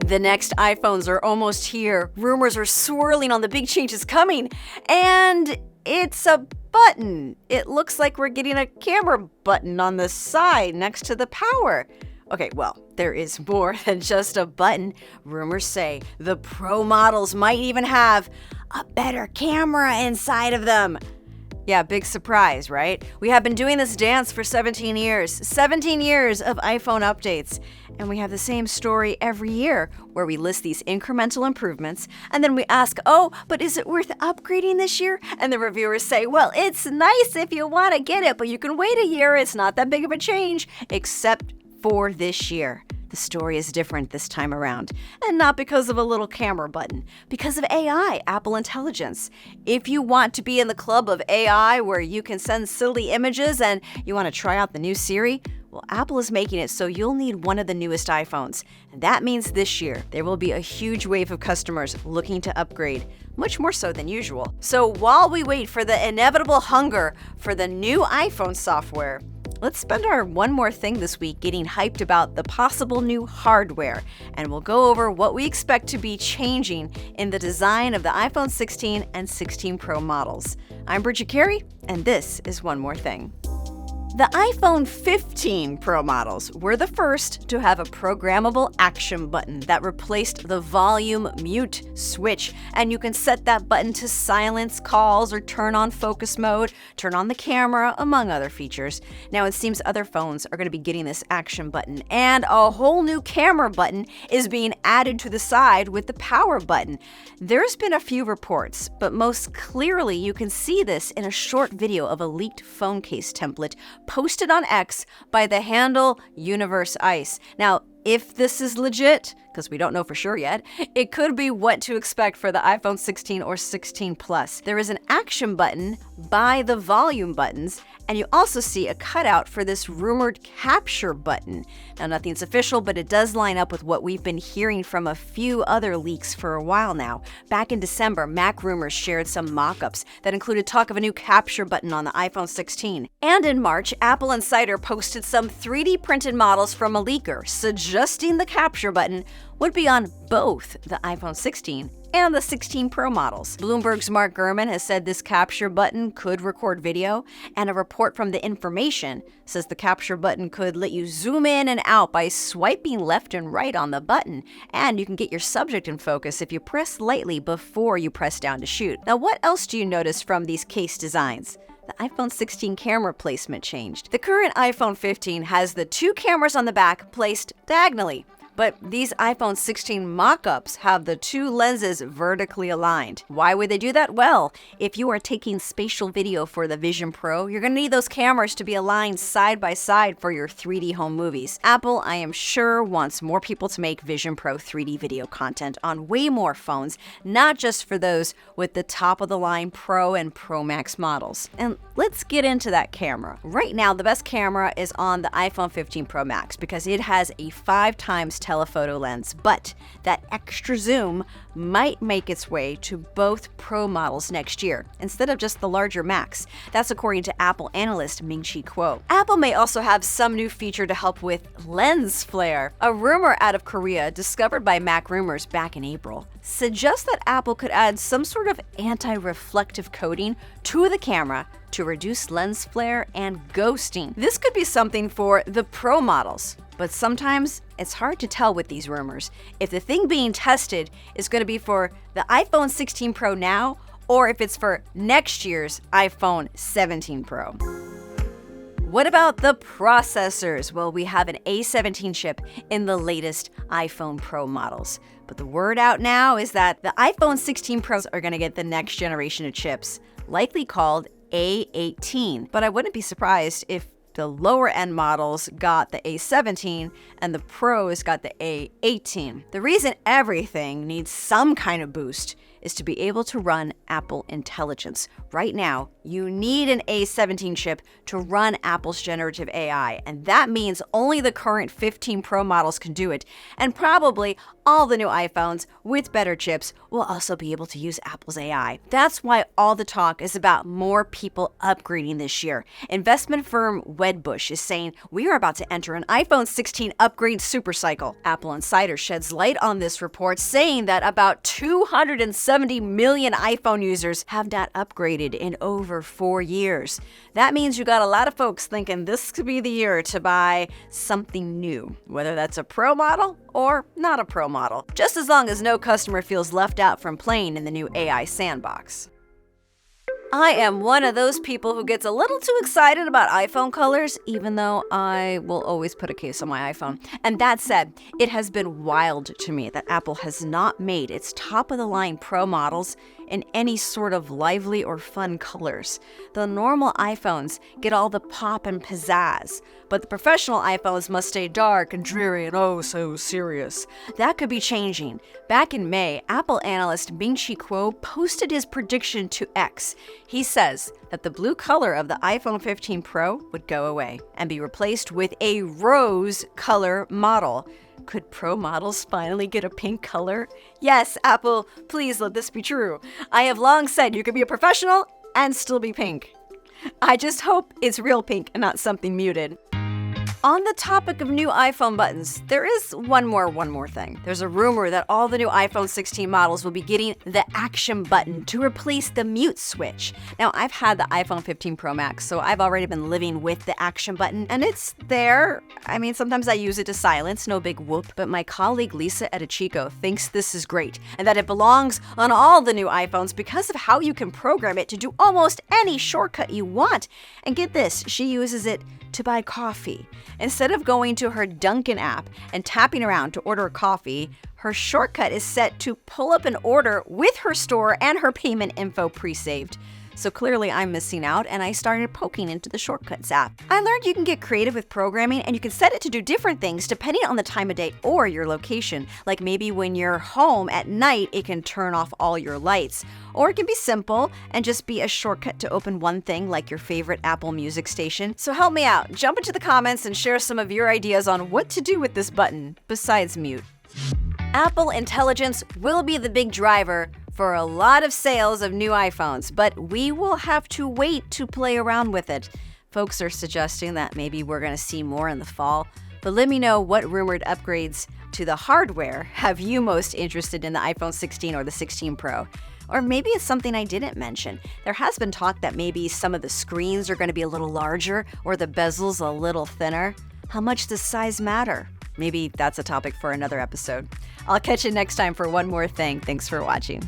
The next iPhones are almost here. Rumors are swirling on the big changes coming. And it's a button. It looks like we're getting a camera button on the side next to the power. Okay, well, there is more than just a button. Rumors say the Pro models might even have a better camera inside of them. Yeah, big surprise, right? We have been doing this dance for 17 years. 17 years of iPhone updates. And we have the same story every year where we list these incremental improvements and then we ask, oh, but is it worth upgrading this year? And the reviewers say, well, it's nice if you want to get it, but you can wait a year. It's not that big of a change, except for this year. The story is different this time around, and not because of a little camera button, because of AI, Apple Intelligence. If you want to be in the club of AI where you can send silly images and you want to try out the new Siri, well, Apple is making it so you'll need one of the newest iPhones. And that means this year, there will be a huge wave of customers looking to upgrade, much more so than usual. So while we wait for the inevitable hunger for the new iPhone software, let's spend our one more thing this week getting hyped about the possible new hardware, and we'll go over what we expect to be changing in the design of the iPhone 16 and 16 Pro models. I'm Bridget Carey, and this is One More Thing. The iPhone 15 Pro models were the first to have a programmable action button that replaced the volume mute switch, and you can set that button to silence calls or turn on focus mode, turn on the camera, among other features. Now it seems other phones are going to be getting this action button, and a whole new camera button is being added to the side with the power button. There's been a few reports, but most clearly you can see this in a short video of a leaked phone case template posted on X by the handle Universe Ice. Now, if this is legit, because we don't know for sure yet, it could be what to expect for the iPhone 16 or 16 Plus. There is an action button by the volume buttons, and you also see a cutout for this rumored capture button. Now, nothing's official, but it does line up with what we've been hearing from a few other leaks for a while now. Back in December, Mac Rumors shared some mock-ups that included talk of a new capture button on the iPhone 16. And in March, Apple Insider posted some 3D printed models from a leaker, suggesting the capture button would be on both the iPhone 16 and the 16 Pro models. Bloomberg's Mark Gurman has said this capture button could record video, and a report from The Information says the capture button could let you zoom in and out by swiping left and right on the button, and you can get your subject in focus if you press lightly before you press down to shoot. Now, what else do you notice from these case designs? The iPhone 16 camera placement changed. The current iPhone 15 has the two cameras on the back placed diagonally, but these iPhone 16 mock-ups have the two lenses vertically aligned. Why would they do that? Well, if you are taking spatial video for the Vision Pro, you're going to need those cameras to be aligned side by side for your 3D home movies. Apple, I am sure, wants more people to make Vision Pro 3D video content on way more phones, not just for those with the top-of-the-line Pro and Pro Max models. And let's get into that camera. Right now, the best camera is on the iPhone 15 Pro Max because it has a 5x telephoto lens, but that extra zoom might make its way to both Pro models next year, instead of just the larger Max. That's according to Apple analyst Ming-Chi Kuo. Apple may also have some new feature to help with lens flare. A rumor out of Korea, discovered by Mac Rumors back in April, suggests that Apple could add some sort of anti-reflective coating to the camera to reduce lens flare and ghosting. This could be something for the Pro models, but sometimes it's hard to tell with these rumors if the thing being tested is going to be for the iPhone 16 Pro now, or if it's for next year's iPhone 17 Pro. What about the processors? Well, we have an A17 chip in the latest iPhone Pro models. But the word out now is that the iPhone 16 Pros are going to get the next generation of chips, likely called A18. But I wouldn't be surprised if the lower end models got the A17 and the Pros got the A18. The reason everything needs some kind of boost is to be able to run Apple Intelligence. Right now, you need an A17 chip to run Apple's generative AI, and that means only the current 15 Pro models can do it, and probably all the new iPhones with better chips will also be able to use Apple's AI. That's why all the talk is about more people upgrading this year. Investment firm Wedbush is saying we are about to enter an iPhone 16 upgrade supercycle. Apple Insider sheds light on this report, saying that about 270 million iPhone users have not upgraded in over 4 years. That means you got a lot of folks thinking this could be the year to buy something new, whether that's a Pro model or not a Pro model, just as long as no customer feels left out from playing in the new AI sandbox. I am one of those people who gets a little too excited about iPhone colors, even though I will always put a case on my iPhone. And that said, it has been wild to me that Apple has not made its top-of-the-line Pro models in any sort of lively or fun colors. The normal iPhones get all the pop and pizzazz, but the professional iPhones must stay dark and dreary and oh so serious. That could be changing. Back in May, Apple analyst Ming-Chi Kuo posted his prediction to X. He says that the blue color of the iPhone 15 Pro would go away and be replaced with a rose color model. Could Pro models finally get a pink color? Yes, Apple, please let this be true. I have long said you could be a professional and still be pink. I just hope it's real pink and not something muted. On the topic of new iPhone buttons, there is one more thing. There's a rumor that all the new iPhone 16 models will be getting the action button to replace the mute switch. Now, I've had the iPhone 15 Pro Max, so I've already been living with the action button, and it's there. I mean, sometimes I use it to silence, no big whoop, but my colleague Lisa Edichico thinks this is great, and that it belongs on all the new iPhones because of how you can program it to do almost any shortcut you want. And get this, she uses it to buy coffee. Instead of going to her Dunkin' app and tapping around to order a coffee, her shortcut is set to pull up an order with her store and her payment info pre-saved. So clearly I'm missing out, and I started poking into the Shortcuts app. I learned you can get creative with programming, and you can set it to do different things depending on the time of day or your location. Like maybe when you're home at night, it can turn off all your lights. Or it can be simple and just be a shortcut to open one thing like your favorite Apple Music station. So help me out. Jump into the comments and share some of your ideas on what to do with this button besides mute. Apple Intelligence will be the big driver for a lot of sales of new iPhones, but we will have to wait to play around with it. Folks are suggesting that maybe we're going to see more in the fall, but let me know what rumored upgrades to the hardware have you most interested in the iPhone 16 or the 16 Pro. Or maybe it's something I didn't mention. There has been talk that maybe some of the screens are going to be a little larger or the bezels a little thinner. How much does size matter? Maybe that's a topic for another episode. I'll catch you next time for one more thing. Thanks for watching.